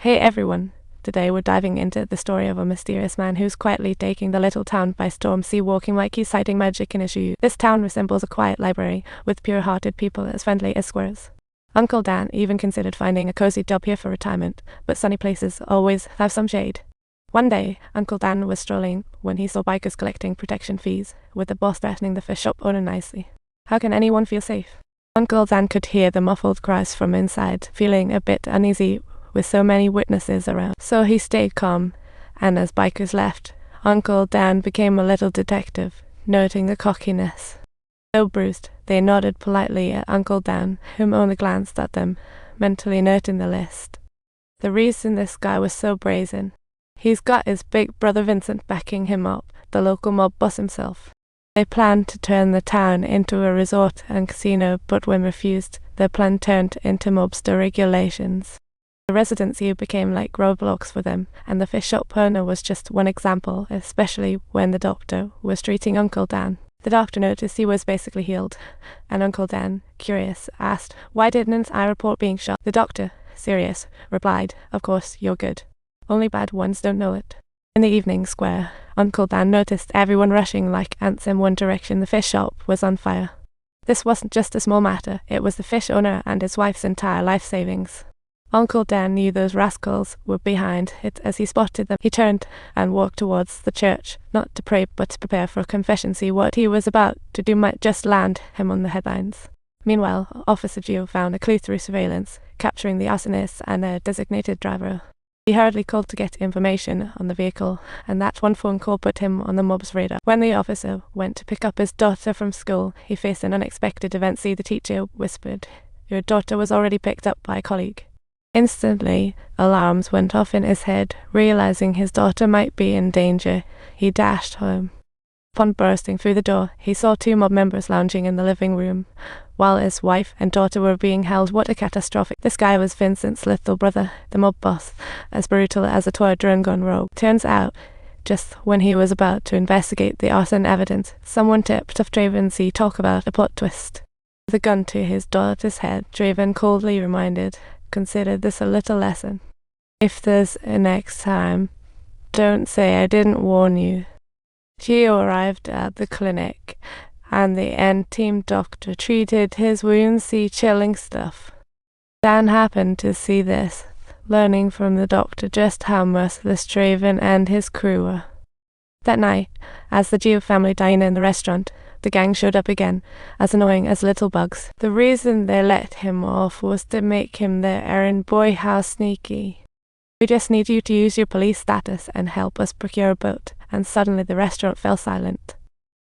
Hey everyone! Today we're diving into the story of a mysterious man who's quietly taking the little town by storm, walking like he's citing magic in his shoes. This town resembles a quiet library, with pure-hearted people as friendly as squirrels. Uncle Dan even considered finding a cozy job here for retirement, but sunny places always have some shade. One day, Uncle Dan was strolling when he saw bikers collecting protection fees, with the boss threatening the fish shop owner nicely. How can anyone feel safe? Uncle Dan could hear the muffled cries from inside, feeling a bit uneasy with so many witnesses around. So he stayed calm, and as bikers left, Uncle Dan became a little detective, noting the cockiness. Though bruised, they nodded politely at Uncle Dan, whom only glanced at them, mentally noting the list. The reason this guy was so brazen: he's got his big brother Vincent backing him up, the local mob boss himself. They planned to turn the town into a resort and casino, but when refused, their plan turned into mobster regulations. The residents here became like roadblocks for them, and the fish shop owner was just one example, especially when the doctor was treating Uncle Dan. The doctor noticed he was basically healed, and Uncle Dan, curious, asked, "Why didn't I report being shot?" The doctor, serious, replied, "Of course, you're good. Only bad ones don't know it." In the evening square, Uncle Dan noticed everyone rushing like ants in one direction. The fish shop was on fire. This wasn't just a small matter, it was the fish owner and his wife's entire life savings. Uncle Dan knew those rascals were behind it. As he spotted them, he turned and walked towards the church, not to pray but to prepare for a confession. See, what he was about to do might just land him on the headlines. Meanwhile, Officer Gio found a clue through surveillance, capturing the arsonist and their designated driver. He hurriedly called to get information on the vehicle, and that one phone call put him on the mob's radar. When the officer went to pick up his daughter from school, he faced an unexpected event. See, the teacher whispered, "Your daughter was already picked up by a colleague." Instantly, alarms went off in his head. Realizing his daughter might be in danger, he dashed home. Upon bursting through the door, he saw two mob members lounging in the living room, while his wife and daughter were being held. What a catastrophe. This guy was Vincent's little brother, the mob boss, as brutal as a toy drone gone rogue. Turns out, just when he was about to investigate the arson evidence, someone tipped off Draven. See, talk about a plot twist. With a gun to his daughter's head, Draven coldly reminded, "Consider this a little lesson. If there's a next time, don't say I didn't warn you." Gio arrived at the clinic, and the N-team doctor treated his wounds. See, chilling stuff. Dan happened to see this, learning from the doctor just how merciless Draven and his crew were. That night, as the Gio family dined in the restaurant, the gang showed up again, as annoying as little bugs. The reason they let him off was to make him their errand boy. How sneaky. "We just need you to use your police status and help us procure a boat." And suddenly the restaurant fell silent.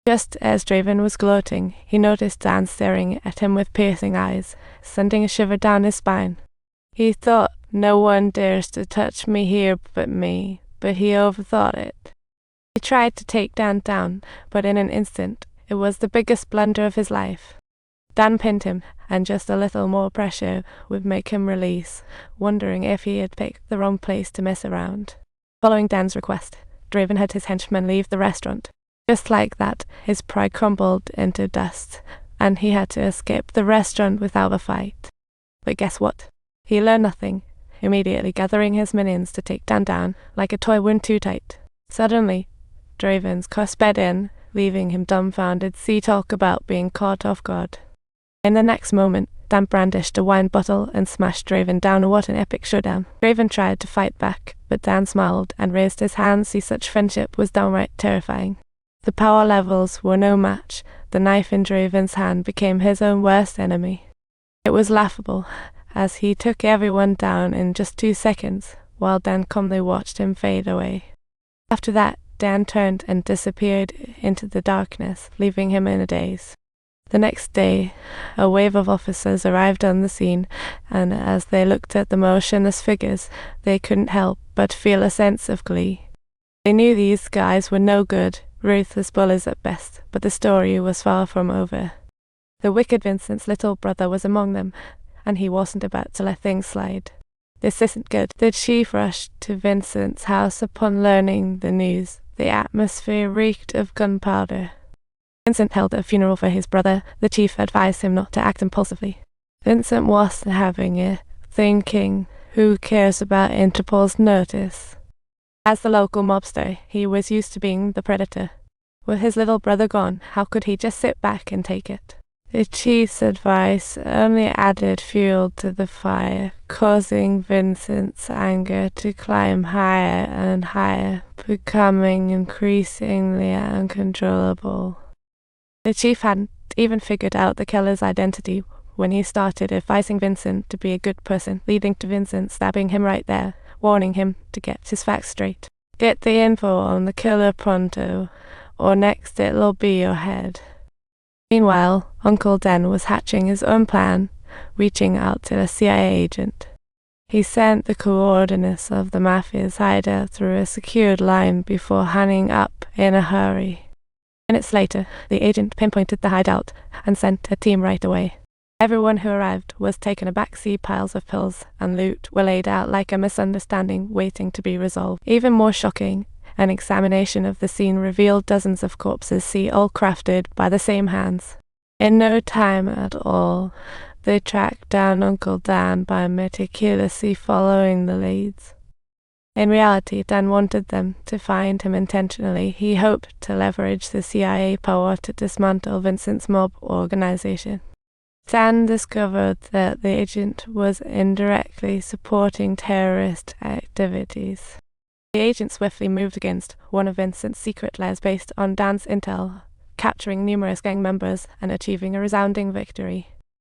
Just as Draven was gloating, he noticed Dan staring at him with piercing eyes, sending a shiver down his spine. He thought, "No one dares to touch me here but me," but he overthought it. He tried to take Dan down, but in an instant, it was the biggest blunder of his life. Dan pinned him, and just a little more pressure would make him release, wondering if he had picked the wrong place to mess around. Following Dan's request, Draven had his henchmen leave the restaurant. Just like that, his pride crumbled into dust, and he had to escape the restaurant without a fight. But guess what? He learned nothing, immediately gathering his minions to take Dan down like a toy wound too tight. Suddenly, Draven's car sped in, leaving him dumbfounded. See, talk about being caught off guard. In the next moment, Dan brandished a wine bottle and smashed Draven down. What an epic showdown. Draven tried to fight back, but Dan smiled and raised his hands. See, such friendship was downright terrifying. The power levels were no match. The knife in Draven's hand became his own worst enemy. It was laughable, as he took everyone down in just 2 seconds, while Dan calmly watched him fade away. After that, Dan turned and disappeared into the darkness, leaving him in a daze. The next day, a wave of officers arrived on the scene, and as they looked at the motionless figures, they couldn't help but feel a sense of glee. They knew these guys were no good, ruthless bullies at best, but the story was far from over. The wicked Vincent's little brother was among them, and he wasn't about to let things slide. "This isn't good." The chief rushed to Vincent's house upon learning the news. The atmosphere reeked of gunpowder. Vincent held a funeral for his brother. The chief advised him not to act impulsively. Vincent wasn't having it, thinking Who cares about Interpol's notice? As the local mobster, he was used to being the predator. With his little brother gone, how could he just sit back and take it? The chief's advice only added fuel to the fire, causing Vincent's anger to climb higher and higher, becoming increasingly uncontrollable. The chief hadn't even figured out the killer's identity when he started advising Vincent to be a good person, leading to Vincent stabbing him right there, warning him to get his facts straight. Get the info on the killer pronto, or next it'll be your head. Meanwhile, Uncle Dan was hatching his own plan, reaching out to a CIA agent. He sent the coordinates of the Mafia's hideout through a secured line before hanging up in a hurry. Minutes later, the agent pinpointed the hideout and sent a team right away. Everyone who arrived was taken aback. Piles of pills and loot were laid out like a misunderstanding waiting to be resolved. Even more shocking, an examination of the scene revealed dozens of corpses, all crafted by the same hands. In no time at all, they tracked down Uncle Dan by meticulously following the leads. In reality, Dan wanted them to find him intentionally. He hoped to leverage the CIA power to dismantle Vincent's mob organization. Dan discovered that the agent was indirectly supporting terrorist activities. The agent swiftly moved against one of Vincent's secret lairs based on Dan's intel, capturing numerous gang members and achieving a resounding victory.